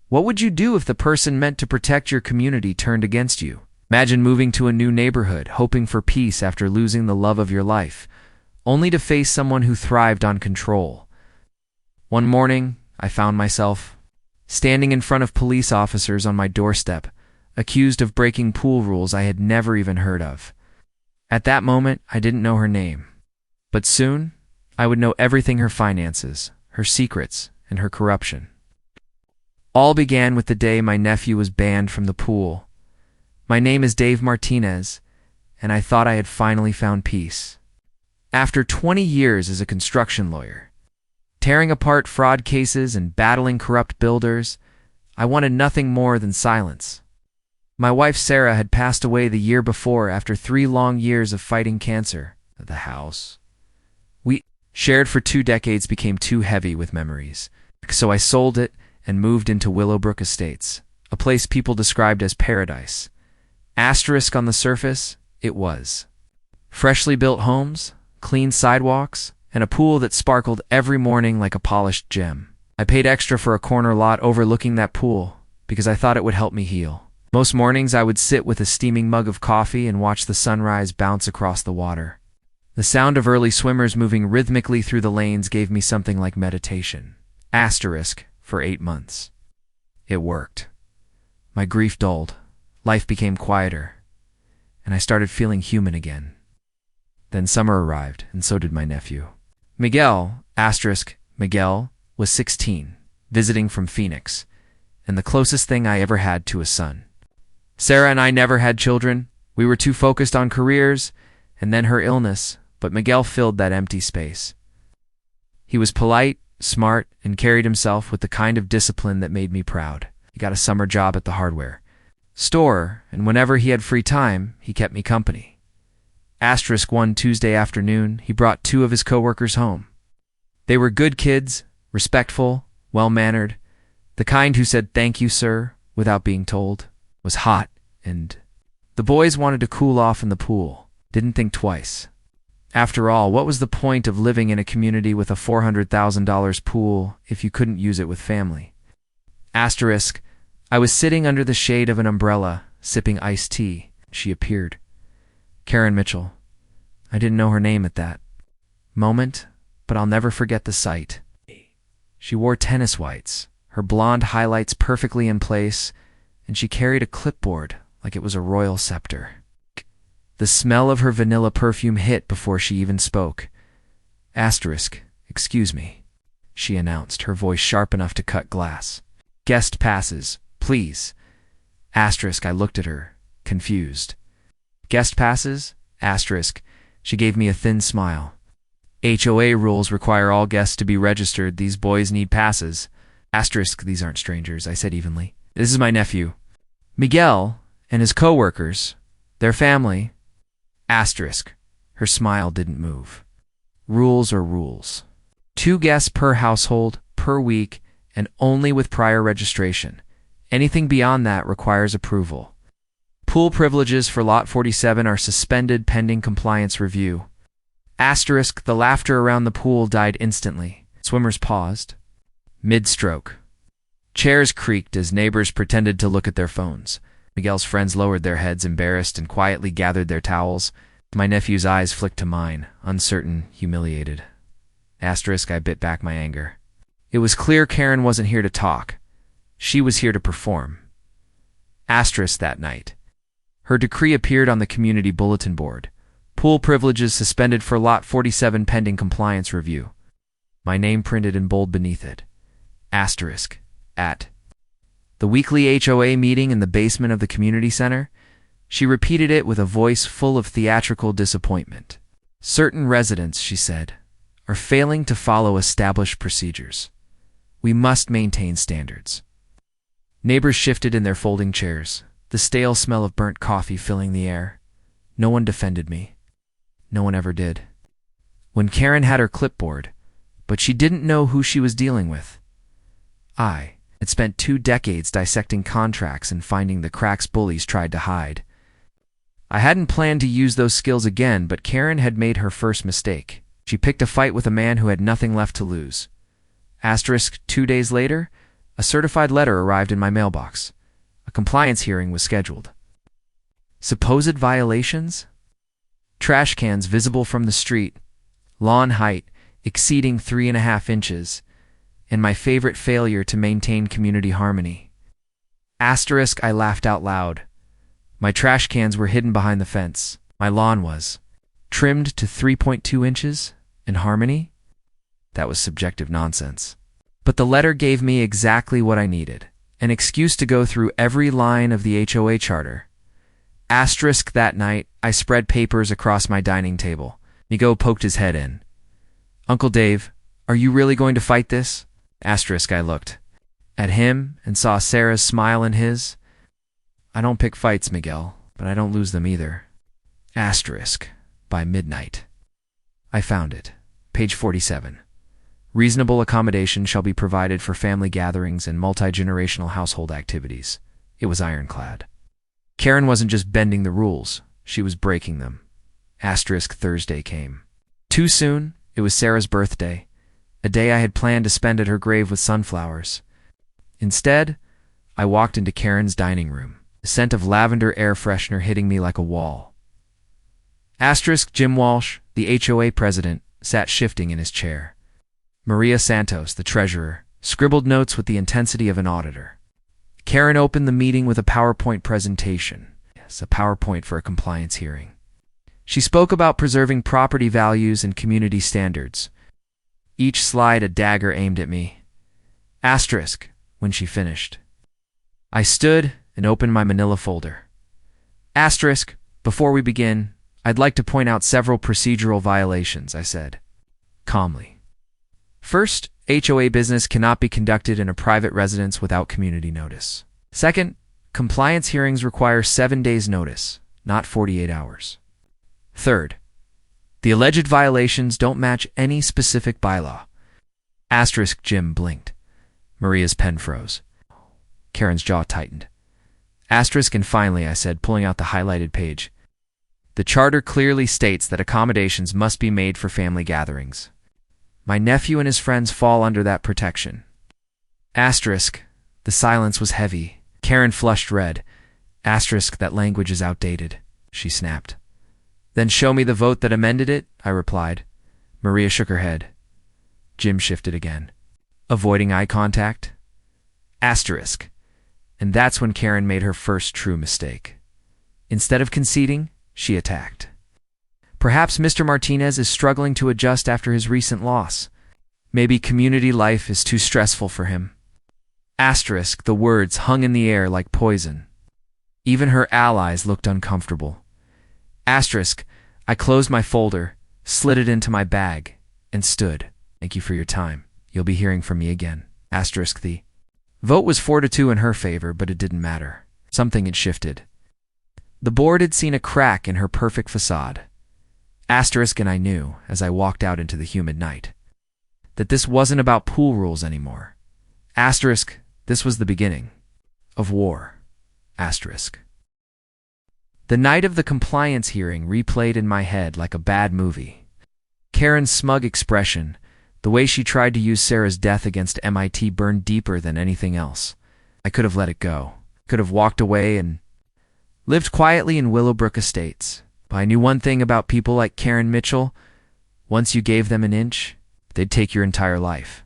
What would you do if the person meant to protect your community turned against you? Imagine moving to a new neighborhood, hoping for peace after losing the love of your life, only to face someone who thrived on control. One morning, I found myself standing in front of police officers on my doorstep, accused of breaking pool rules I had never even heard of. At that moment, I didn't know her name. But soon, I would know everything: her finances, her secrets, and her corruption. All began with the day my nephew was banned from the pool. My name is Dave Martinez, and I thought I had finally found peace. After 20 years as a construction lawyer, tearing apart fraud cases and battling corrupt builders, I wanted nothing more than silence. My wife Sarah had passed away the year before after 3 long years of fighting cancer. The house we shared for 2 decades became too heavy with memories, so I sold it and moved into Willowbrook Estates, a place people described as paradise. Asterisk on the surface, it was. Freshly built homes, clean sidewalks, and a pool that sparkled every morning like a polished gem. I paid extra for a corner lot overlooking that pool because I thought it would help me heal. Most mornings I would sit with a steaming mug of coffee and watch the sunrise bounce across the water. The sound of early swimmers moving rhythmically through the lanes gave me something like meditation. Asterisk for 8 months. It worked. My grief dulled, life became quieter, and I started feeling human again. Then summer arrived, and so did my nephew. Miguel, Miguel, was 16, visiting from Phoenix, and the closest thing I ever had to a son. Sarah and I never had children. We were too focused on careers, and then her illness, but Miguel filled that empty space. He was polite, smart, and carried himself with the kind of discipline that made me proud. He got a summer job at the hardware store, and whenever he had free time, he kept me company. Asterisk one Tuesday afternoon, he brought 2 of his coworkers home. They were good kids, respectful, well-mannered, the kind who said "thank you, sir," without being told. It was hot, and the boys wanted to cool off in the pool. Didn't think twice. After all, what was the point of living in a community with a $400,000 pool if you couldn't use it with family? Asterisk, I was sitting under the shade of an umbrella, sipping iced tea. She appeared. Karen Mitchell. I didn't know her name at that moment, but I'll never forget the sight. She wore tennis whites, her blonde highlights perfectly in place, and she carried a clipboard like it was a royal scepter. The smell of her vanilla perfume hit before she even spoke. Asterisk, excuse me, she announced, her voice sharp enough to cut glass. Guest passes, please. Asterisk, I looked at her, confused. Guest passes? Asterisk, she gave me a thin smile. HOA rules require all guests to be registered. These boys need passes. Asterisk, these aren't strangers, I said evenly. This is my nephew. Miguel and his co-workers, their family. Asterisk, her smile didn't move. Rules are rules. 2 guests per household, per week, and only with prior registration. Anything beyond that requires approval. Pool privileges for Lot 47 are suspended pending compliance review. Asterisk, the laughter around the pool died instantly. Swimmers paused. Mid-stroke. Chairs creaked as neighbors pretended to look at their phones. Miguel's friends lowered their heads, embarrassed, and quietly gathered their towels. My nephew's eyes flicked to mine, uncertain, humiliated. Asterisk, I bit back my anger. It was clear Karen wasn't here to talk. She was here to perform. Asterisk, that night. Her decree appeared on the community bulletin board. Pool privileges suspended for Lot 47 pending compliance review. My name printed in bold beneath it. Asterisk, at the weekly HOA meeting in the basement of the community center, she repeated it with a voice full of theatrical disappointment. Certain residents, she said, are failing to follow established procedures. We must maintain standards. Neighbors shifted in their folding chairs, the stale smell of burnt coffee filling the air. No one defended me. No one ever did. When Karen had her clipboard, but she didn't know who she was dealing with. I had spent 2 decades dissecting contracts and finding the cracks bullies tried to hide. I hadn't planned to use those skills again, but Karen had made her first mistake. She picked a fight with a man who had nothing left to lose. Asterisk, 2 days later, A certified letter arrived in my mailbox. A compliance hearing was scheduled. Supposed violations? Trash cans visible from the street, lawn height exceeding 3.5 inches, and my favorite failure to maintain community harmony. Asterisk, I laughed out loud. My trash cans were hidden behind the fence. My lawn was trimmed to 3.2 inches in harmony? That was subjective nonsense. But the letter gave me exactly what I needed, an excuse to go through every line of the HOA charter. Asterisk, that night, I spread papers across my dining table. Nico poked his head in. Uncle Dave, are you really going to fight this? Asterisk, I looked at him and saw Sarah's smile in his. I don't pick fights, Miguel, but I don't lose them either. Asterisk, by midnight. I found it. Page 47. Reasonable accommodation shall be provided for family gatherings and multi-generational household activities. It was ironclad. Karen wasn't just bending the rules, she was breaking them. Asterisk, Thursday came. Too soon, it was Sarah's birthday, a day I had planned to spend at her grave with sunflowers. Instead, I walked into Karen's dining room, the scent of lavender air freshener hitting me like a wall. Asterisk, Jim Walsh, the HOA president, sat shifting in his chair. Maria Santos, the treasurer, scribbled notes with the intensity of an auditor. Karen opened the meeting with a PowerPoint presentation. Yes, a PowerPoint for a compliance hearing. She spoke about preserving property values and community standards. Each slide a dagger aimed at me. Asterisk, when she finished. I stood and opened my manila folder. Asterisk, before we begin, I'd like to point out several procedural violations, I said, calmly. First, HOA business cannot be conducted in a private residence without community notice. Second, compliance hearings require 7 days' notice, not 48 hours. Third, the alleged violations don't match any specific bylaw. Asterisk, Jim blinked. Maria's pen froze. Karen's jaw tightened. Asterisk, and finally, I said, pulling out the highlighted page. The charter clearly states that accommodations must be made for family gatherings. My nephew and his friends fall under that protection. Asterisk, the silence was heavy. Karen flushed red. Asterisk, that language is outdated, she snapped. Then show me the vote that amended it, I replied. Maria shook her head. Jim shifted again. Avoiding eye contact? Asterisk. And that's when Karen made her first true mistake. Instead of conceding, she attacked. Perhaps Mr. Martinez is struggling to adjust after his recent loss. Maybe community life is too stressful for him. Asterisk, the words hung in the air like poison. Even her allies looked uncomfortable. Asterisk, I closed my folder, slid it into my bag, and stood. Thank you for your time. You'll be hearing from me again. Asterisk, the vote was 4-2 in her favor, but it didn't matter. Something had shifted. The board had seen a crack in her perfect facade. Asterisk, and I knew, as I walked out into the humid night, that this wasn't about pool rules anymore. Asterisk, this was the beginning of war. Asterisk. The night of the compliance hearing replayed in my head like a bad movie. Karen's smug expression, the way she tried to use Sarah's death against MIT burned deeper than anything else. I could have let it go. Could have walked away and lived quietly in Willowbrook Estates. But I knew one thing about people like Karen Mitchell. Once you gave them an inch, they'd take your entire life.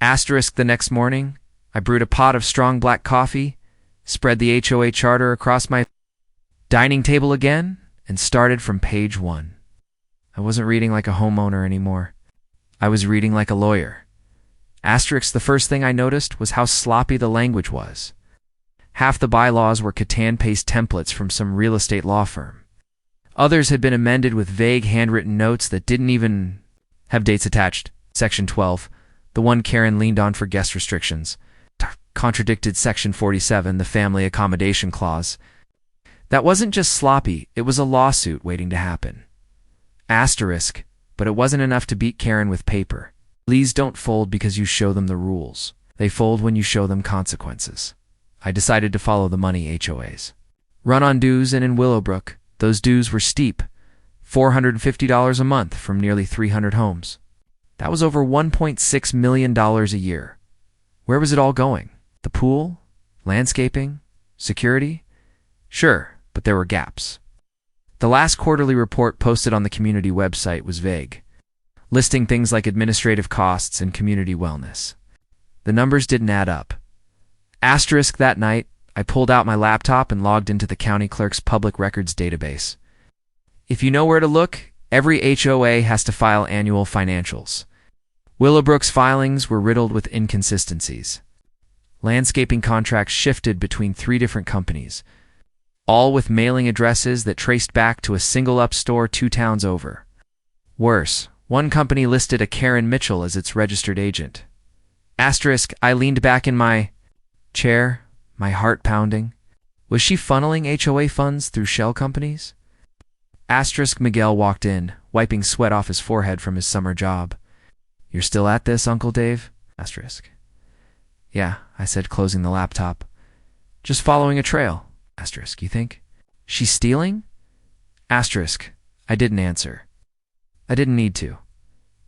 Asterisk, the next morning, I brewed a pot of strong black coffee, spread the HOA charter across my dining table again, and started from page 1. I wasn't reading like a homeowner anymore. I was reading like a lawyer. Asterisk, the first thing I noticed was how sloppy the language was. Half the bylaws were Catan-paste templates from some real estate law firm. Others had been amended with vague handwritten notes that didn't even have dates attached. Section 12, the one Karen leaned on for guest restrictions, contradicted Section 47, the family accommodation clause. That wasn't just sloppy, it was a lawsuit waiting to happen. Asterisk, but it wasn't enough to beat Karen with paper. Please don't fold because you show them the rules. They fold when you show them consequences. I decided to follow the money HOAs. Run on dues, and in Willowbrook, those dues were steep, $450 a month from nearly 300 homes. That was over $1.6 million a year. Where was it all going? The pool? Landscaping? Security? Sure, but there were gaps. The last quarterly report posted on the community website was vague, listing things like administrative costs and community wellness. The numbers didn't add up. Asterisk that night, I pulled out my laptop and logged into the county clerk's public records database. If you know where to look, every HOA has to file annual financials. Willowbrook's filings were riddled with inconsistencies. Landscaping contracts shifted between 3 different companies, all with mailing addresses that traced back to a single up store 2 towns over. Worse, one company listed a Karen Mitchell as its registered agent. Asterisk, I leaned back in my chair, my heart pounding. Was she funneling HOA funds through shell companies? Asterisk, Miguel walked in, wiping sweat off his forehead from his summer job. You're still at this, Uncle Dave? Asterisk. Yeah, I said, closing the laptop. Just following a trail. Asterisk, you think? She's stealing? Asterisk, I didn't answer. I didn't need to.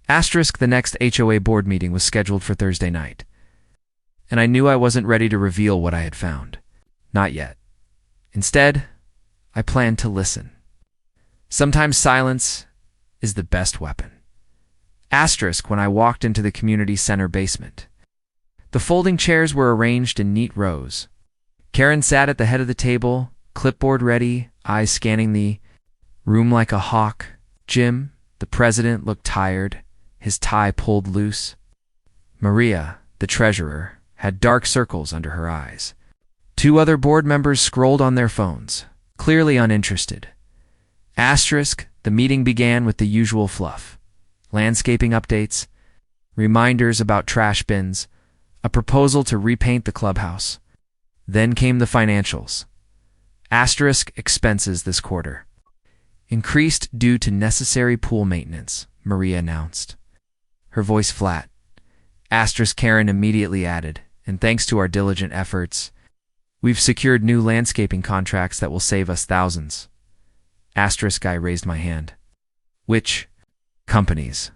Asterisk, the next HOA board meeting was scheduled for Thursday night. And I knew I wasn't ready to reveal what I had found. Not yet. Instead, I planned to listen. Sometimes silence is the best weapon. Asterisk, when I walked into the community center basement. The folding chairs were arranged in neat rows. Karen sat at the head of the table, clipboard ready, eyes scanning the room like a hawk. Jim, the president, looked tired, his tie pulled loose. Maria, the treasurer, had dark circles under her eyes. 2 other board members scrolled on their phones, clearly uninterested. Asterisk, the meeting began with the usual fluff. Landscaping updates, reminders about trash bins, a proposal to repaint the clubhouse. Then came the financials. Asterisk, expenses this quarter. Increased due to necessary pool maintenance, Maria announced, her voice flat. Asterisk, Karen immediately added, and thanks to our diligent efforts, we've secured new landscaping contracts that will save us thousands. Asterisk, I raised my hand. Which companies?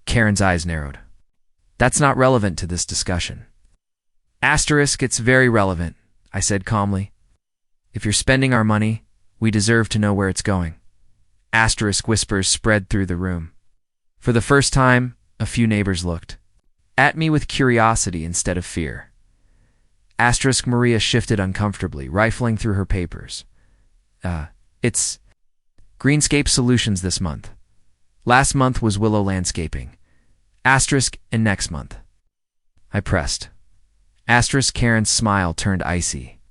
Karen's eyes narrowed. That's not relevant to this discussion. Asterisk, it's very relevant, I said calmly. If you're spending our money, we deserve to know where it's going. Asterisk, whispers spread through the room. For the first time, a few neighbors looked at me with curiosity instead of fear. Asterisk, Maria shifted uncomfortably, rifling through her papers. It's Greenscape Solutions this month. Last month was Willow Landscaping. Asterisk, and next month. I pressed. Asterisk, Karen's smile turned icy.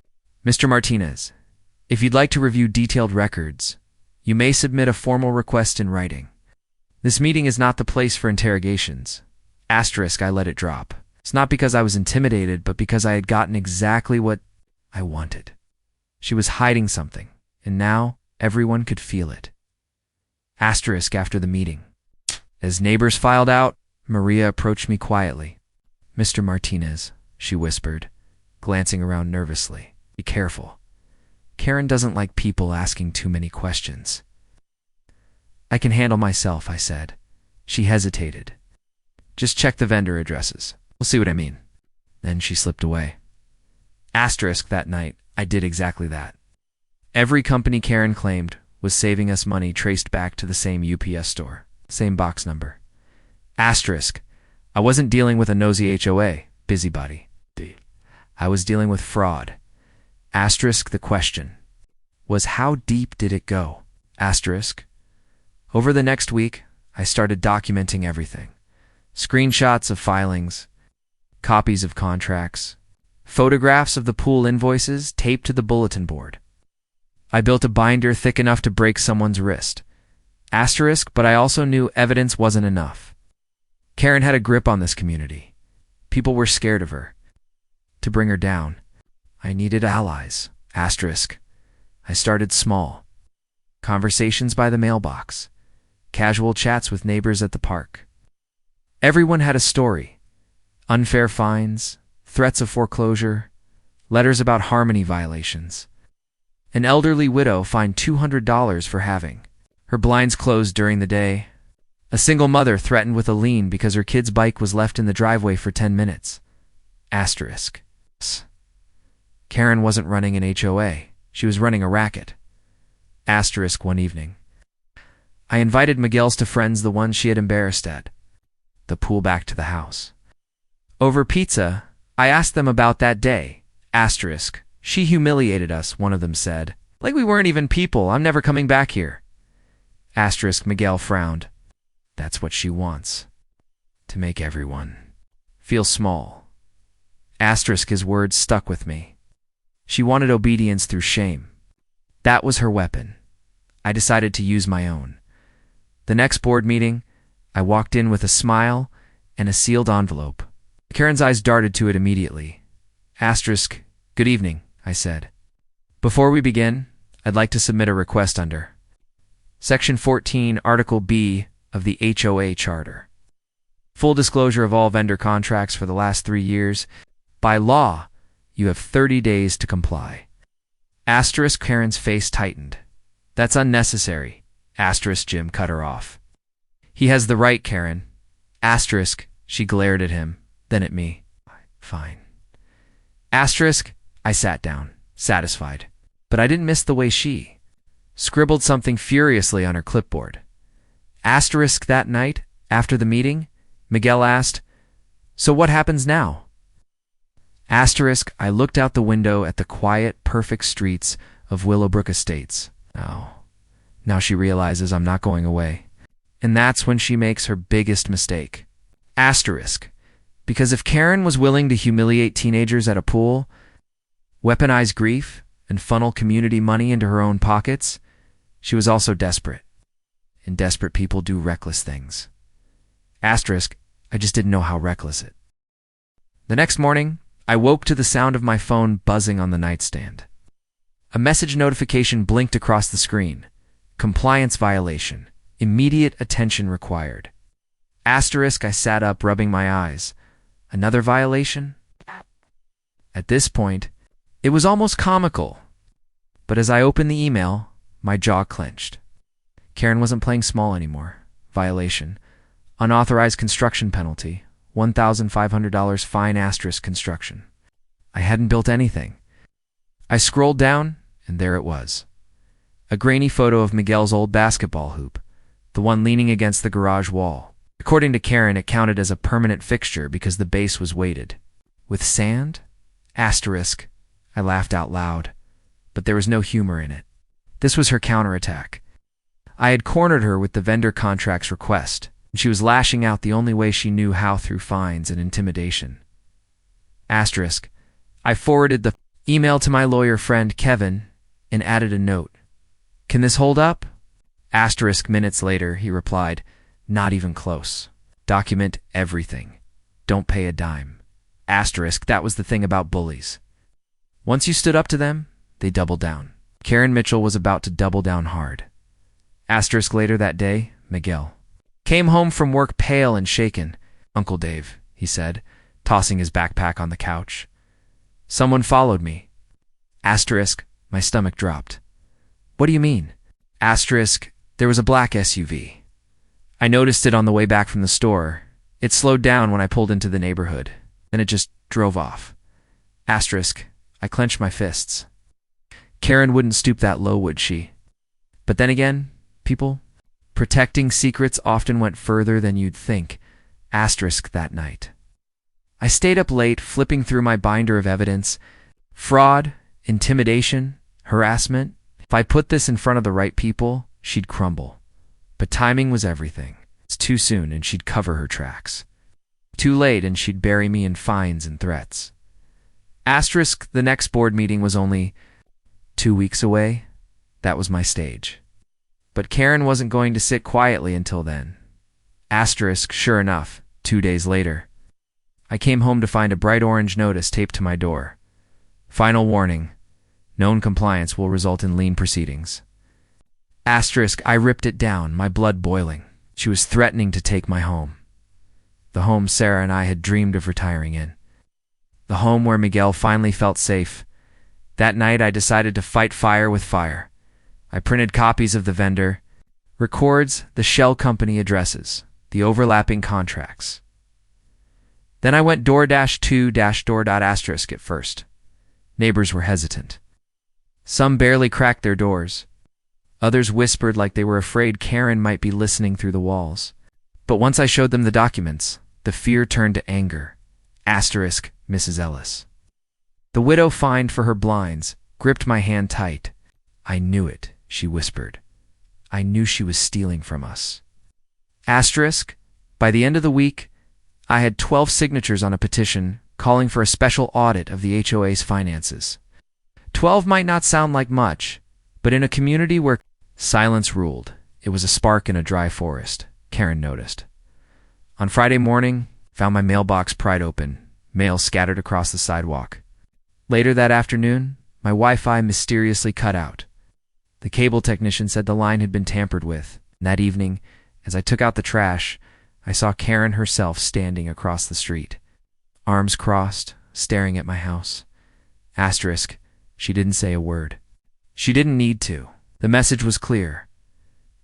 Mr. Martinez, if you'd like to review detailed records, you may submit a formal request in writing. This meeting is not the place for interrogations. Asterisk, I let it drop. It's not because I was intimidated, but because I had gotten exactly what I wanted. She was hiding something, and now everyone could feel it. Asterisk, after the meeting. As neighbors filed out, Maria approached me quietly. Mr. Martinez, she whispered, glancing around nervously. Be careful. Karen doesn't like people asking too many questions. I can handle myself, I said. She hesitated. Just check the vendor addresses. We'll see what I mean. Then she slipped away. Asterisk, that night, I did exactly that. Every company Karen claimed was saving us money traced back to the same UPS store, same box number. Asterisk, I wasn't dealing with a nosy HOA, busybody. I was dealing with fraud. Asterisk, the question was, how deep did it go? Asterisk. Over the next week, I started documenting everything. Screenshots of filings, copies of contracts, photographs of the pool invoices taped to the bulletin board. I built a binder thick enough to break someone's wrist. Asterisk, but I also knew evidence wasn't enough. Karen had a grip on this community. People were scared of her. To bring her down, I needed allies. Asterisk. I started small. Conversations by the mailbox. Casual chats with neighbors at the park. Everyone had a story. Unfair fines, threats of foreclosure, letters about harmony violations. An elderly widow fined $200 for having her blinds closed during the day. A single mother threatened with a lien because her kid's bike was left in the driveway for 10 minutes. Asterisk. Karen wasn't running an HOA. She was running a racket. Asterisk one evening. I invited Miguel's to friends, the ones she had embarrassed at the pool back to the house. Over pizza, I asked them about that day. Asterisk. She humiliated us, one of them said. Like we weren't even people. I'm never coming back here. Asterisk. Miguel frowned. That's what she wants. To make everyone feel small. Asterisk. His words stuck with me. She wanted obedience through shame. That was her weapon. I decided to use my own. The next board meeting, I walked in with a smile and a sealed envelope. Karen's eyes darted to it immediately. Asterisk. Good evening, I said. Before we begin, I'd like to submit a request under Section 14, Article B of the HOA Charter. Full disclosure of all vendor contracts for the last 3 years. By law, you have 30 days to comply. Asterisk. Karen's face tightened. That's unnecessary. Asterisk. Jim cut her off. He has the right, Karen. Asterisk. She glared at him, then at me. Fine. Asterisk. I sat down, satisfied. But I didn't miss the way she scribbled something furiously on her clipboard. Asterisk. That night, after the meeting, Miguel asked, So what happens now? Asterisk. I looked out the window at the quiet, perfect streets of Willowbrook Estates. Oh, now she realizes I'm not going away. And that's when she makes her biggest mistake. Asterisk. Because if Karen was willing to humiliate teenagers at a pool, weaponize grief, and funnel community money into her own pockets, she was also desperate. And desperate people do reckless things. Asterisk. I just didn't know how reckless it. The next morning, I woke to the sound of my phone buzzing on the nightstand. A message notification blinked across the screen. Compliance violation. Immediate attention required. Asterisk. I sat up, rubbing my eyes. Another violation? At this point, it was almost comical. But as I opened the email, my jaw clenched. Karen wasn't playing small anymore. Violation. Unauthorized construction penalty. $1,500 fine. Asterisk. Construction. I hadn't built anything. I scrolled down, and there it was. A grainy photo of Miguel's old basketball hoop, the one leaning against the garage wall. According to Karen, it counted as a permanent fixture because the base was weighted. With sand? Asterisk. I laughed out loud, but there was no humor in it. This was her counterattack. I had cornered her with the vendor contracts request, and she was lashing out the only way she knew how, through fines and intimidation. Asterisk. I forwarded the email to my lawyer friend, Kevin, and added a note. Can this hold up? Asterisk. Minutes later, he replied, Not even close. Document everything. Don't pay a dime. Asterisk. That was the thing about bullies. Once you stood up to them, they doubled down. Karen Mitchell was about to double down hard. Asterisk. Later that day, Miguel came home from work pale and shaken. Uncle Dave, he said, tossing his backpack on the couch. Someone followed me. Asterisk. My stomach dropped. What do you mean? Asterisk. There was a black SUV. I noticed it on the way back from the store. It slowed down when I pulled into the neighborhood. Then it just drove off. Asterisk. I clenched my fists. Karen wouldn't stoop that low, would she? But then again, people protecting secrets often went further than you'd think. Asterisk. That night, I stayed up late, flipping through my binder of evidence. Fraud, intimidation, harassment. If I put this in front of the right people, she'd crumble. But timing was everything. It's too soon, and she'd cover her tracks. Too late, and she'd bury me in fines and threats. Asterisk. The next board meeting was only 2 weeks away. That was my stage. But Karen wasn't going to sit quietly until then. Asterisk. Sure enough, 2 days later, I came home to find a bright orange notice taped to my door. Final warning. Non-compliance will result in lien proceedings. Asterisk. I ripped it down, my blood boiling. She was threatening to take my home. The home Sarah and I had dreamed of retiring in. The home where Miguel finally felt safe. That night I decided to fight fire with fire. I printed copies of the vendor records, the shell company addresses, the overlapping contracts. Then I went door-to-door. Asterisk at first. Neighbors were hesitant. Some barely cracked their doors. Others whispered like they were afraid Karen might be listening through the walls. But once I showed them the documents, the fear turned to anger. Asterisk, Mrs. Ellis. The widow fined for her blinds gripped my hand tight. I knew it, she whispered. I knew she was stealing from us. Asterisk, by the end of the week, I had 12 signatures on a petition calling for a special audit of the HOA's finances. 12 might not sound like much, but in a community where silence ruled, it was a spark in a dry forest, Karen noticed. On Friday morning, found my mailbox pried open, mail scattered across the sidewalk. Later that afternoon, my Wi-Fi mysteriously cut out. The cable technician said the line had been tampered with. That evening, as I took out the trash, I saw Karen herself standing across the street, arms crossed, staring at my house. Asterisk, she didn't say a word. She didn't need to. The message was clear.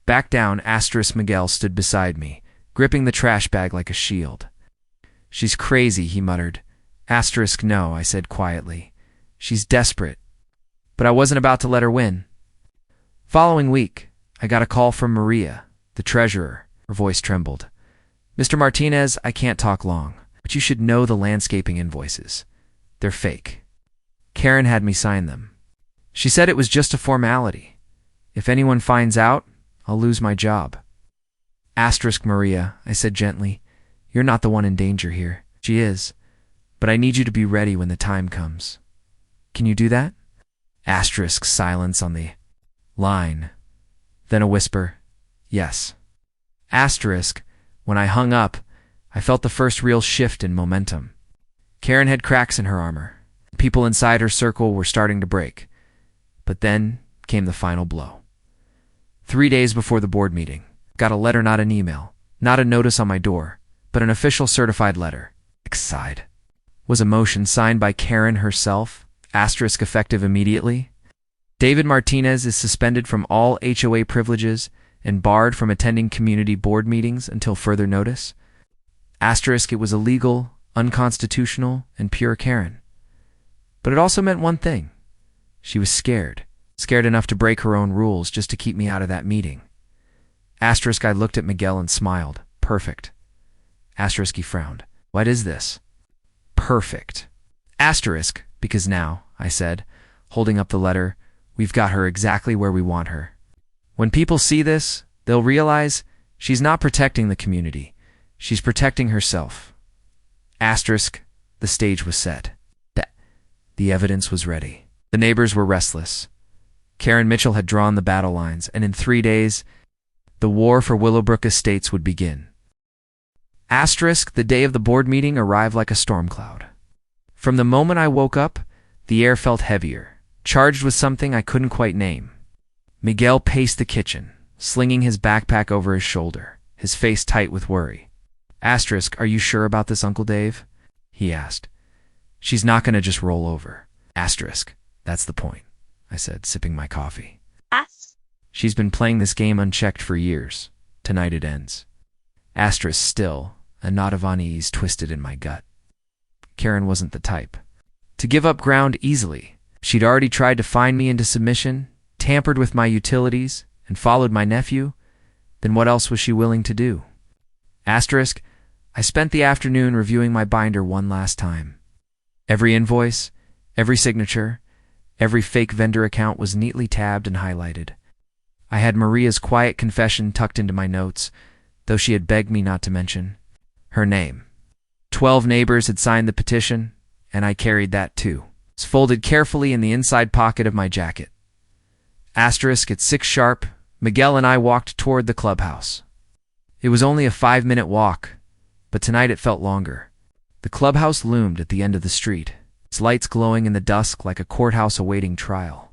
Back down, asterisk. Miguel stood beside me, gripping the trash bag like a shield. She's crazy, he muttered. Asterisk, no, I said quietly. She's desperate. But I wasn't about to let her win. Following week, I got a call from Maria, the treasurer. Her voice trembled. Mr. Martinez, I can't talk long, but you should know the landscaping invoices. They're fake. Karen had me sign them. She said it was just a formality. If anyone finds out, I'll lose my job. Asterisk, Maria, I said gently. You're not the one in danger here. She is. But I need you to be ready when the time comes. Can you do that? Asterisk, silence on the line. Then a whisper, yes. Asterisk, when I hung up, I felt the first real shift in momentum. Karen had cracks in her armor. People inside her circle were starting to break. But then came the final blow. 3 days before the board meeting, got a letter, not an email, not a notice on my door, but an official certified letter. Sighed. Was a motion signed by Karen herself, asterisk effective immediately. David Martinez is suspended from all HOA privileges and barred from attending community board meetings until further notice. Asterisk, it was illegal, unconstitutional, and pure Karen. But it also meant one thing. She was scared. Scared enough to break her own rules just to keep me out of that meeting. Asterisk, I looked at Miguel and smiled. Perfect. Asterisk, he frowned. What is this? Perfect. Asterisk, because now, I said, holding up the letter, we've got her exactly where we want her. When people see this, they'll realize she's not protecting the community. She's protecting herself. Asterisk, the stage was set. The evidence was ready. The neighbors were restless. Karen Mitchell had drawn the battle lines, and in 3 days, the war for Willowbrook Estates would begin. Asterisk, the day of the board meeting arrived like a storm cloud. From the moment I woke up, the air felt heavier, charged with something I couldn't quite name. Miguel paced the kitchen, slinging his backpack over his shoulder, his face tight with worry. Asterisk, are you sure about this, Uncle Dave? He asked. She's not going to just roll over. Asterisk, that's the point, I said, sipping my coffee. She's been playing this game unchecked for years. Tonight it ends. Asterisk, still, a knot of unease twisted in my gut. Karen wasn't the type to give up ground easily. She'd already tried to find me into submission, tampered with my utilities, and followed my nephew. Then what else was she willing to do? Asterisk, I spent the afternoon reviewing my binder one last time. Every invoice, every signature, every fake vendor account was neatly tabbed and highlighted. I had Maria's quiet confession tucked into my notes, though she had begged me not to mention her name. 12 neighbors had signed the petition, and I carried that too. It's folded carefully in the inside pocket of my jacket. Asterisk, at 6 sharp, Miguel and I walked toward the clubhouse. It was only a 5-minute walk, but tonight it felt longer. The clubhouse loomed at the end of the street, its lights glowing in the dusk like a courthouse awaiting trial.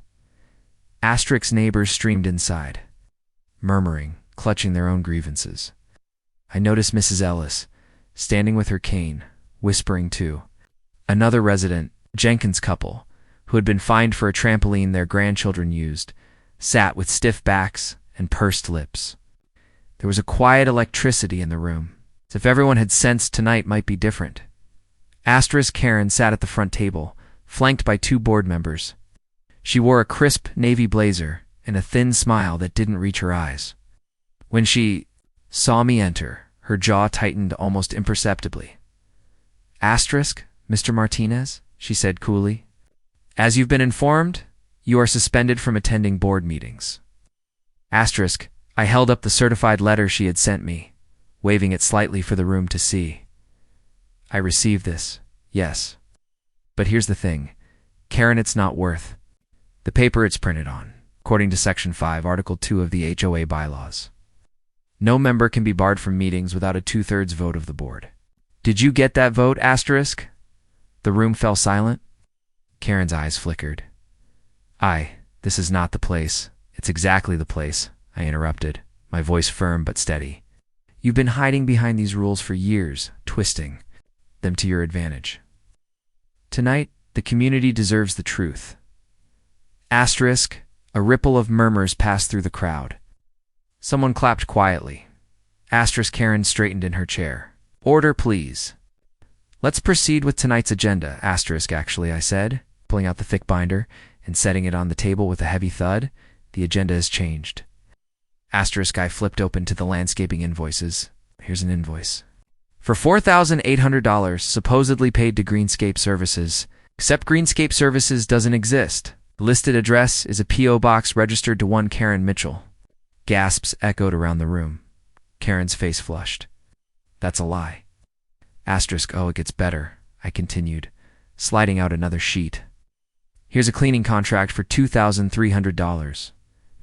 Asterisk's neighbors streamed inside, murmuring, clutching their own grievances. I noticed Mrs. Ellis, standing with her cane, whispering too. Another resident, Jenkins couple, who had been fined for a trampoline their grandchildren used, sat with stiff backs and pursed lips. There was a quiet electricity in the room, as if everyone had sensed tonight might be different. Asterisk, Karen sat at the front table, flanked by 2 board members. She wore a crisp navy blazer and a thin smile that didn't reach her eyes. When she saw me enter, her jaw tightened almost imperceptibly. "Asterisk, Mr. Martinez," she said coolly. "As you've been informed, you are suspended from attending board meetings." Asterisk, I held up the certified letter she had sent me, waving it slightly for the room to see. "I received this, yes. But here's the thing, Karen, it's not worth the paper it's printed on, according to Section 5, Article 2 of the HOA bylaws. No member can be barred from meetings without a 2/3 vote of the board." "Did you get that vote, asterisk?" The room fell silent. Karen's eyes flickered. This is not the place. It's exactly the place," I interrupted, my voice firm but steady. "You've been hiding behind these rules for years, twisting them to your advantage. Tonight, the community deserves the truth." Asterisk, a ripple of murmurs passed through the crowd. Someone clapped quietly. Asterisk, Karen straightened in her chair. "Order, please." "Let's proceed with tonight's agenda, asterisk, actually," I said, pulling out the thick binder and setting it on the table with a heavy thud. "The agenda has changed." Asterisk, I flipped open to the landscaping invoices. Here's an invoice. For $4,800 supposedly paid to Greenscape Services, except Greenscape Services doesn't exist. The listed address is a P.O. box registered to one Karen Mitchell. Gasps echoed around the room. Karen's face flushed. "That's a lie." Asterisk, oh, it gets better, I continued, sliding out another sheet. "Here's a cleaning contract for $2,300.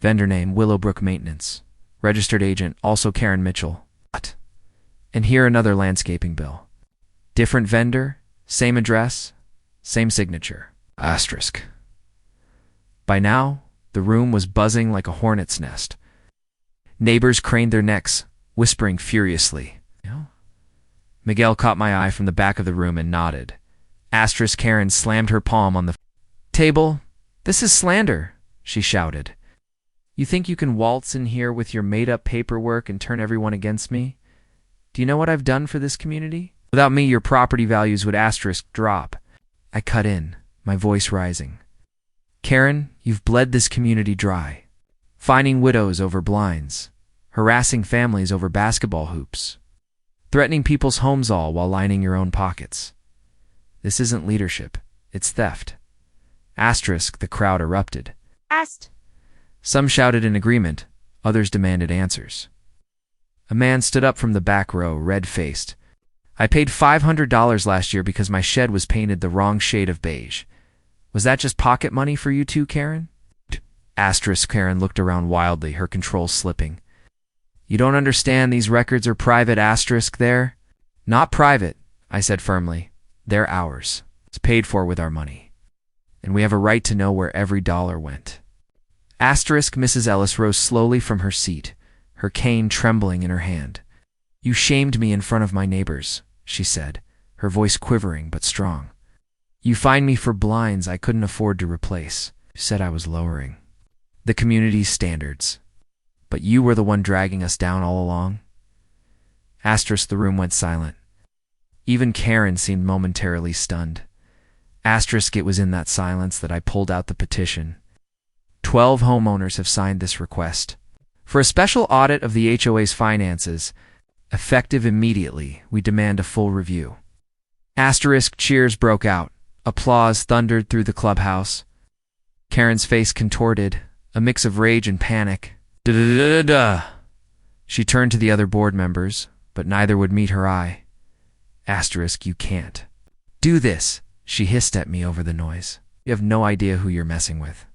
Vendor name, Willowbrook Maintenance. Registered agent, also Karen Mitchell. What? And here another landscaping bill. Different vendor, same address, same signature. Asterisk." By now, the room was buzzing like a hornet's nest. Neighbors craned their necks, whispering furiously. Miguel caught my eye from the back of the room and nodded. Asterisk, Karen slammed her palm on the table. "This is slander," she shouted. "You think you can waltz in here with your made-up paperwork and turn everyone against me? Do you know what I've done for this community? Without me, your property values would asterisk drop." I cut in, my voice rising. "Karen, you've bled this community dry. Fining widows over blinds, harassing families over basketball hoops, threatening people's homes all while lining your own pockets. This isn't leadership, it's theft." Asterisk, the crowd erupted. Some shouted in agreement, others demanded answers. A man stood up from the back row, red-faced. "I paid $500 last year because my shed was painted the wrong shade of beige. Was that just pocket money for you too, Karen?" Asterisk, Karen looked around wildly, her control slipping. "You don't understand, these records are private, asterisk there." "Not private," I said firmly. "They're ours. It's paid for with our money. And we have a right to know where every dollar went." Asterisk, Mrs. Ellis rose slowly from her seat, her cane trembling in her hand. "You shamed me in front of my neighbors," she said, her voice quivering but strong. "You fined me for blinds I couldn't afford to replace. You said I was lowering the community's standards. But you were the one dragging us down all along." Asterisk, the room went silent. Even Karen seemed momentarily stunned. Asterisk, it was in that silence that I pulled out the petition. 12 homeowners have signed this request. For a special audit of the HOA's finances, effective immediately, we demand a full review. Asterisk, cheers broke out. Applause thundered through the clubhouse. Karen's face contorted, a mix of rage and panic. "Da-da-da-da-da!" She turned to the other board members, but neither would meet her eye. Asterisk, you can't do this, she hissed at me over the noise. "You have no idea who you're messing with."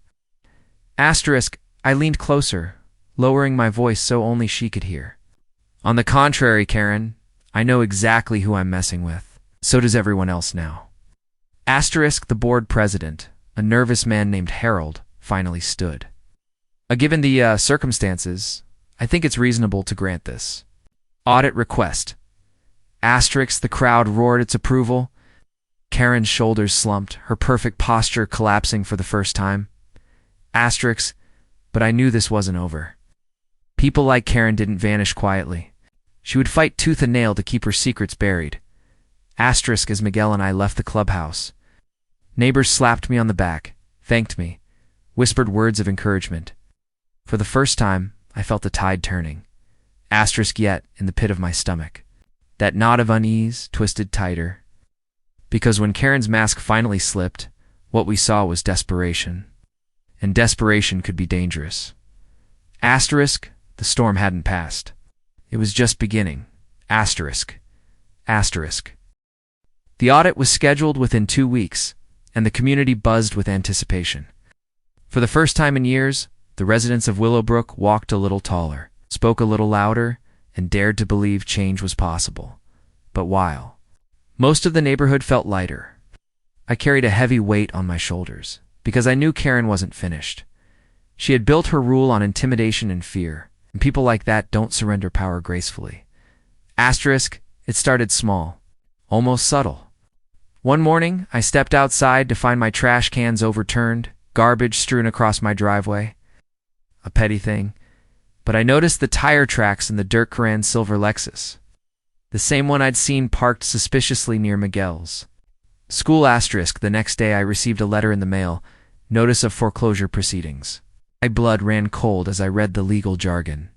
Asterisk, I leaned closer, lowering my voice so only she could hear. "On the contrary, Karen, I know exactly who I'm messing with. So does everyone else now." Asterisk, the board president, a nervous man named Harold, finally stood. Given the circumstances, I think it's reasonable to grant this audit request." Asterisk, the crowd roared its approval. Karen's shoulders slumped, her perfect posture collapsing for the first time. Asterisk, but I knew this wasn't over. People like Karen didn't vanish quietly. She would fight tooth and nail to keep her secrets buried. Asterisk, as Miguel and I left the clubhouse. Neighbors slapped me on the back, thanked me, whispered words of encouragement. For the first time, I felt the tide turning. Asterisk yet in the pit of my stomach. That knot of unease twisted tighter. Because when Karen's mask finally slipped, what we saw was desperation. And desperation could be dangerous. Asterisk, the storm hadn't passed. It was just beginning. Asterisk. Asterisk. The audit was scheduled within 2 weeks, and the community buzzed with anticipation. For the first time in years, the residents of Willowbrook walked a little taller, spoke a little louder, and dared to believe change was possible. But while most of the neighborhood felt lighter, I carried a heavy weight on my shoulders, because I knew Karen wasn't finished. She had built her rule on intimidation and fear, and people like that don't surrender power gracefully. Asterisk, it started small, almost subtle. One morning, I stepped outside to find my trash cans overturned, garbage strewn across my driveway. A petty thing, but I noticed the tire tracks in the dirt Karen's silver Lexus. The same one I'd seen parked suspiciously near Miguel's. School asterisk, the next day I received a letter in the mail, notice of foreclosure proceedings. My blood ran cold as I read the legal jargon.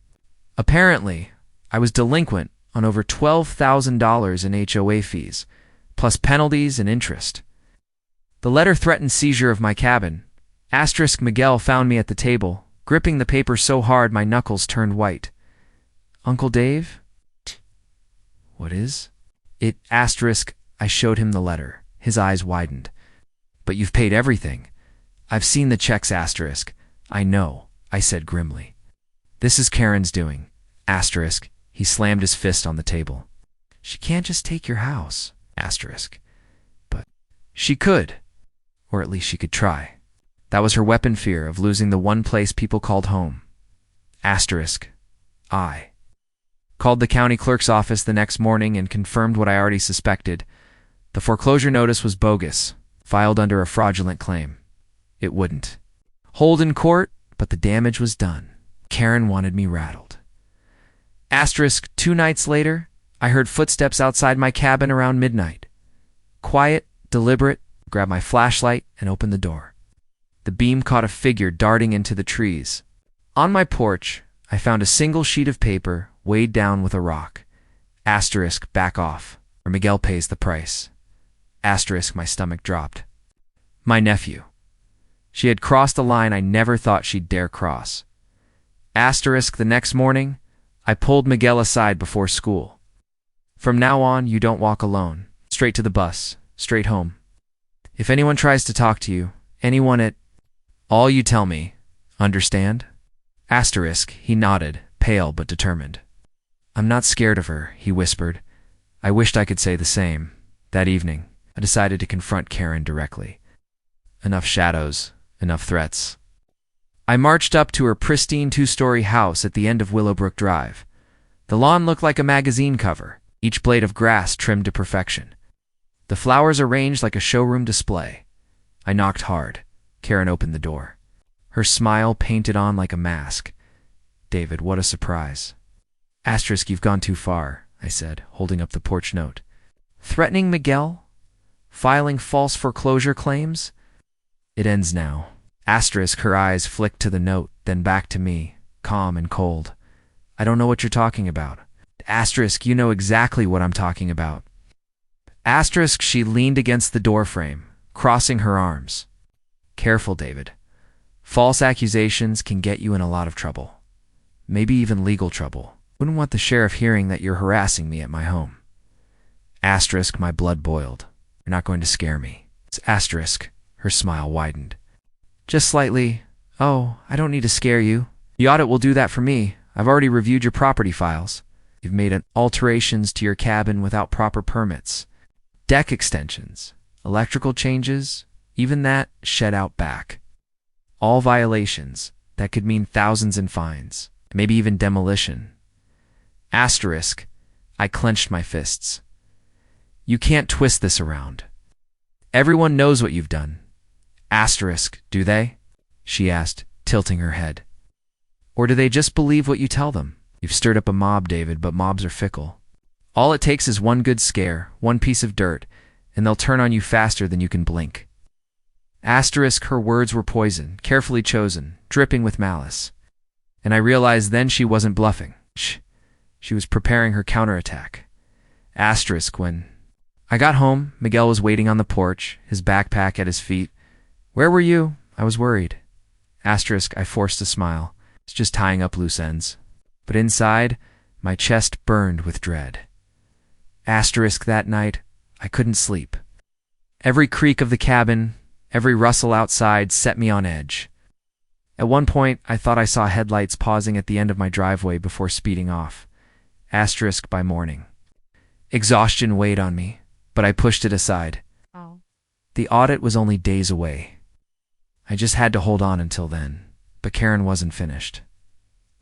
Apparently, I was delinquent on over $12,000 in HOA fees, plus penalties and interest. The letter threatened seizure of my cabin. Asterisk Miguel found me at the table, gripping the paper so hard my knuckles turned white. Uncle Dave? What is it? Asterisk, I showed him the letter. His eyes widened. But you've paid everything. I've seen the checks, asterisk. I know, I said grimly. This is Karen's doing. Asterisk, he slammed his fist on the table. She can't just take your house. Asterisk. But she could. Or at least she could try. That was her weapon, fear of losing the one place people called home. Asterisk. I called the county clerk's office the next morning and confirmed what I already suspected. The foreclosure notice was bogus, filed under a fraudulent claim. It wouldn't hold in court, but the damage was done. Karen wanted me rattled. Asterisk, 2 nights later, I heard footsteps outside my cabin around midnight. Quiet, deliberate, grabbed my flashlight and opened the door. The beam caught a figure darting into the trees. On my porch, I found a single sheet of paper weighed down with a rock. Asterisk, back off, or Miguel pays the price. Asterisk, my stomach dropped. My nephew. She had crossed a line I never thought she'd dare cross. Asterisk, the next morning, I pulled Miguel aside before school. From now on, you don't walk alone. Straight to the bus, straight home. If anyone tries to talk to you, anyone at all, you tell me. Understand? Asterisk, he nodded, pale but determined. I'm not scared of her, he whispered. I wished I could say the same. That evening, I decided to confront Karen directly. Enough shadows, enough threats. I marched up to her pristine 2-story house at the end of Willowbrook Drive. The lawn looked like a magazine cover, each blade of grass trimmed to perfection. The flowers arranged like a showroom display. I knocked hard. Karen opened the door. Her smile painted on like a mask. David, what a surprise. Asterisk, you've gone too far, I said, holding up the porch note. Threatening Miguel? Filing false foreclosure claims? It ends now. Asterisk, her eyes flicked to the note, then back to me, calm and cold. I don't know what you're talking about. Asterisk, you know exactly what I'm talking about. Asterisk, she leaned against the doorframe, crossing her arms. Careful, David. False accusations can get you in a lot of trouble. Maybe even legal trouble. Wouldn't want the sheriff hearing that you're harassing me at my home. Asterisk, my blood boiled. You're not going to scare me. Asterisk, her smile widened. Just slightly. Oh, I don't need to scare you. The audit will do that for me. I've already reviewed your property files. You've made alterations to your cabin without proper permits. Deck extensions, electrical changes, even that shed out back. All violations that could mean thousands in fines, maybe even demolition. Asterisk, I clenched my fists. You can't twist this around. Everyone knows what you've done. Asterisk, do they? She asked, tilting her head. Or do they just believe what you tell them? You've stirred up a mob, David, but mobs are fickle. All it takes is one good scare, one piece of dirt, and they'll turn on you faster than you can blink. Asterisk, her words were poison, carefully chosen, dripping with malice. And I realized then she wasn't bluffing. She was preparing her counterattack. Asterisk, when I got home, Miguel was waiting on the porch, his backpack at his feet. Where were you? I was worried. Asterisk, I forced a smile. It's just tying up loose ends. But inside, my chest burned with dread. Asterisk, that night, I couldn't sleep. Every creak of the cabin, every rustle outside set me on edge. At one point, I thought I saw headlights pausing at the end of my driveway before speeding off. Asterisk, by morning. Exhaustion weighed on me, but I pushed it aside. Oh. The audit was only days away. I just had to hold on until then, but Karen wasn't finished.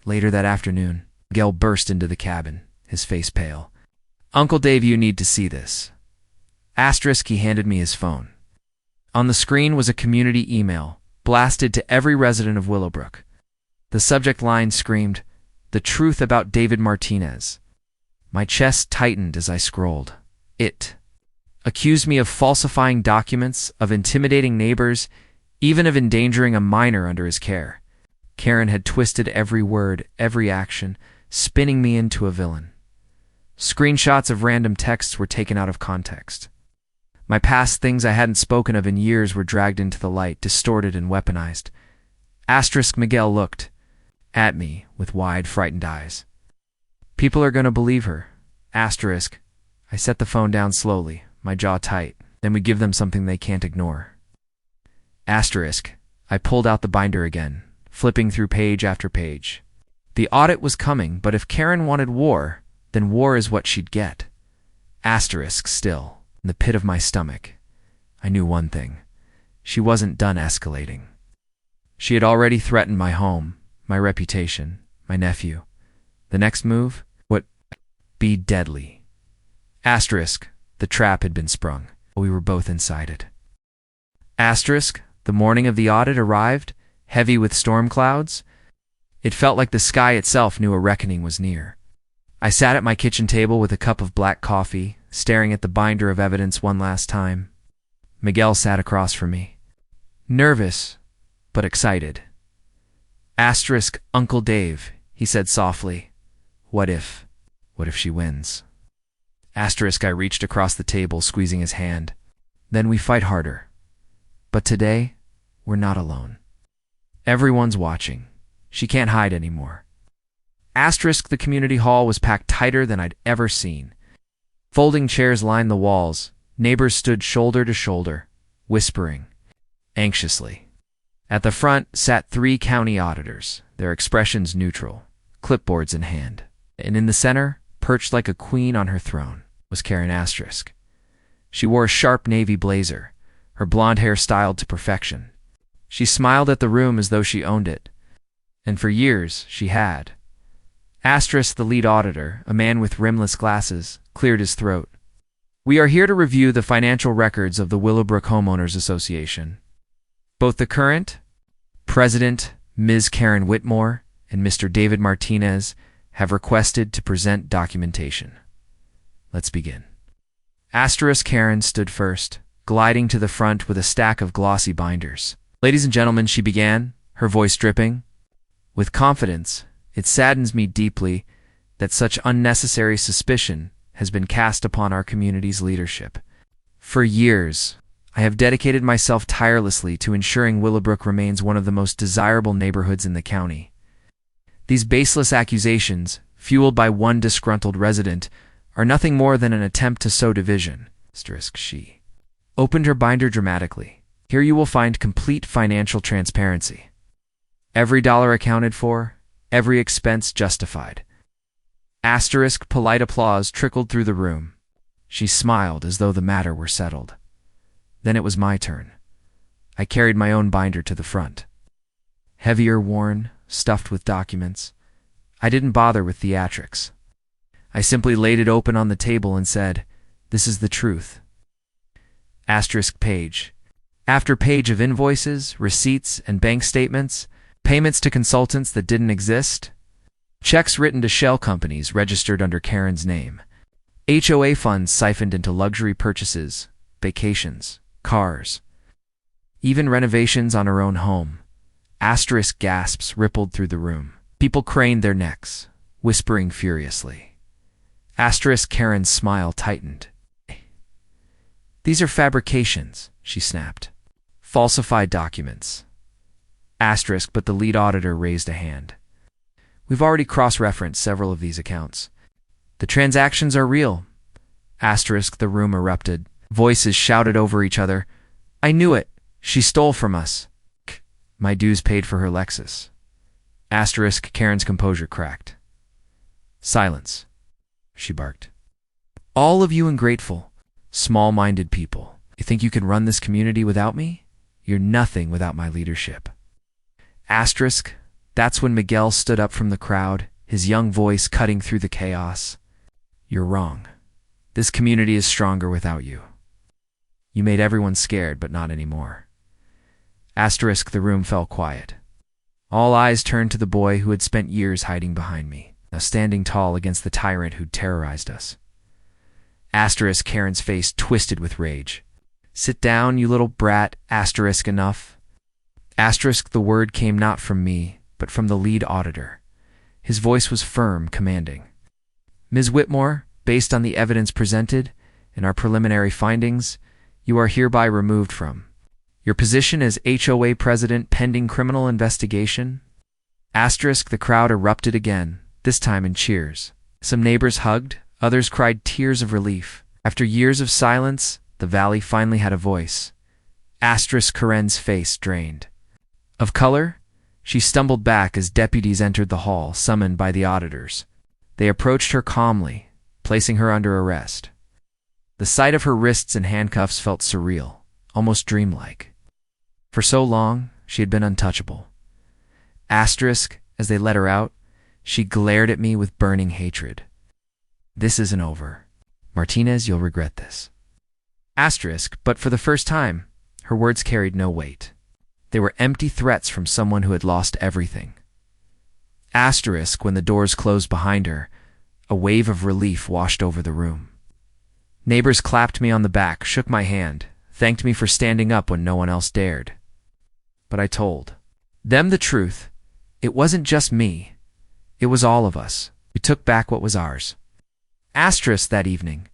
Later that afternoon, Miguel burst into the cabin, his face pale. Uncle Dave, you need to see this. Asterisk, he handed me his phone. On the screen was a community email, blasted to every resident of Willowbrook. The subject line screamed, "The truth about David Martinez." My chest tightened as I scrolled. It accused me of falsifying documents, of intimidating neighbors, even of endangering a minor under his care. Karen had twisted every word, every action, spinning me into a villain. Screenshots of random texts were taken out of context. My past things I hadn't spoken of in years were dragged into the light, distorted and weaponized. Asterisk, Miguel looked at me with wide, frightened eyes. People are going to believe her. Asterisk. I set the phone down slowly, my jaw tight. Then we give them something they can't ignore. Asterisk. I pulled out the binder again, flipping through page after page. The audit was coming, but if Karen wanted war, then war is what she'd get. Asterisk still, in the pit of my stomach. I knew one thing. She wasn't done escalating. She had already threatened my home, my reputation, my nephew. The next move would be deadly. Asterisk, the trap had been sprung. We were both inside it. Asterisk, the morning of the audit arrived, heavy with storm clouds. It felt like the sky itself knew a reckoning was near. I sat at my kitchen table with a cup of black coffee, staring at the binder of evidence one last time. Miguel sat across from me. Nervous, but excited. Asterisk, Uncle Dave, he said softly. What if she wins? Asterisk, I reached across the table, squeezing his hand. Then we fight harder. But today, we're not alone. Everyone's watching. She can't hide anymore. Asterisk, the community hall was packed tighter than I'd ever seen. Folding chairs lined the walls. Neighbors stood shoulder to shoulder, whispering, anxiously. At the front sat 3 county auditors, their expressions neutral, clipboards in hand. And in the center, perched like a queen on her throne, was Karen Asterisk. She wore a sharp navy blazer, her blonde hair styled to perfection. She smiled at the room as though she owned it. And for years, she had. Asterisk, the lead auditor, a man with rimless glasses, cleared his throat. We are here to review the financial records of the Willowbrook Homeowners Association. Both the current president, Ms. Karen Whitmore, and Mr. David Martinez have requested to present documentation. Let's begin. Asterisk, Karen stood first, gliding to the front with a stack of glossy binders. Ladies and gentlemen, she began, her voice dripping. With confidence, it saddens me deeply that such unnecessary suspicion has been cast upon our community's leadership. For years, I have dedicated myself tirelessly to ensuring Willowbrook remains one of the most desirable neighborhoods in the county. These baseless accusations, fueled by one disgruntled resident, are nothing more than an attempt to sow division. Asterisk, she opened her binder dramatically. Here you will find complete financial transparency. Every dollar accounted for, every expense justified. Asterisk, polite applause trickled through the room. She smiled as though the matter were settled. Then it was my turn. I carried my own binder to the front. Heavier, worn, stuffed with documents. I didn't bother with theatrics. I simply laid it open on the table and said, "This is the truth." Asterisk, page after page of invoices, receipts, and bank statements, payments to consultants that didn't exist, checks written to shell companies registered under Karen's name, HOA funds siphoned into luxury purchases, vacations, cars. Even renovations on her own home. Asterisk gasps rippled through the room. People craned their necks, whispering furiously. Asterisk Karen's smile tightened. These are fabrications, she snapped. Falsified documents. Asterisk, but the lead auditor raised a hand. We've already cross-referenced several of these accounts. The transactions are real. Asterisk, the room erupted. Voices shouted over each other. I knew it. She stole from us. My dues paid for her Lexus. Asterisk, Karen's composure cracked. Silence, she barked. All of you ungrateful, small-minded people. You think you can run this community without me? You're nothing without my leadership. Asterisk, that's when Miguel stood up from the crowd, his young voice cutting through the chaos. You're wrong. This community is stronger without you. You made everyone scared, but not anymore. Asterisk, the room fell quiet. All eyes turned to the boy who had spent years hiding behind me, now standing tall against the tyrant who'd terrorized us. Asterisk, Karen's face twisted with rage. Sit down, you little brat. Asterisk, enough. Asterisk, the word came not from me, but from the lead auditor. His voice was firm, commanding. Ms. Whitmore, based on the evidence presented and our preliminary findings, you are hereby removed from your position as HOA president pending criminal investigation. Asterisk, the crowd erupted again, this time in cheers. Some neighbors hugged, others cried tears of relief. After years of silence, the valley finally had a voice. Asterisk, Karen's face drained. Of color, she stumbled back as deputies entered the hall, summoned by the auditors. They approached her calmly, placing her under arrest. The sight of her wrists and handcuffs felt surreal, almost dreamlike. For so long, she had been untouchable. Asterisk, as they let her out, she glared at me with burning hatred. This isn't over. Martinez, you'll regret this. Asterisk, but for the first time, her words carried no weight. They were empty threats from someone who had lost everything. Asterisk, when the doors closed behind her, a wave of relief washed over the room. Neighbors clapped me on the back, shook my hand, thanked me for standing up when no one else dared. But I told them the truth. It wasn't just me. It was all of us. We took back what was ours. Asterisk, that evening,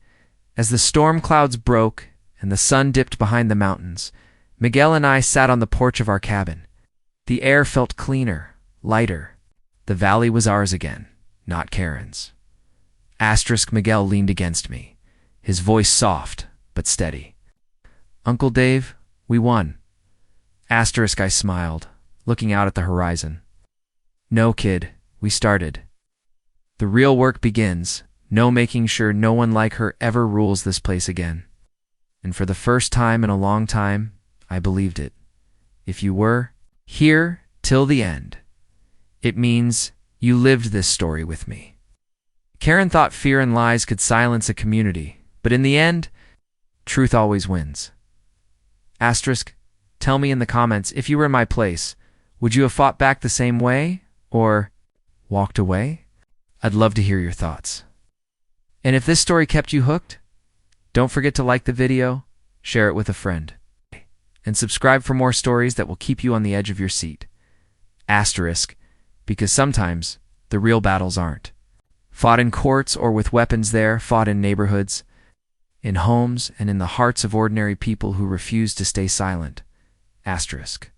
as the storm clouds broke and the sun dipped behind the mountains, Miguel and I sat on the porch of our cabin. The air felt cleaner, lighter. The valley was ours again, not Karen's. Asterisk, Miguel leaned against me, his voice soft but steady. Uncle Dave, we won. Asterisk, I smiled, looking out at the horizon. No, kid, we started. The real work begins, making sure no one like her ever rules this place again. And for the first time in a long time, I believed it. If you were here till the end, it means you lived this story with me. Karen thought fear and lies could silence a community, but in the end, truth always wins. Asterisk, tell me in the comments, if you were in my place, would you have fought back the same way, or walked away? I'd love to hear your thoughts. And if this story kept you hooked, don't forget to like the video, share it with a friend, and subscribe for more stories that will keep you on the edge of your seat. Asterisk, because sometimes the real battles aren't fought in courts or with weapons there, fought in neighborhoods, in homes, and in the hearts of ordinary people who refuse to stay silent. Asterisk.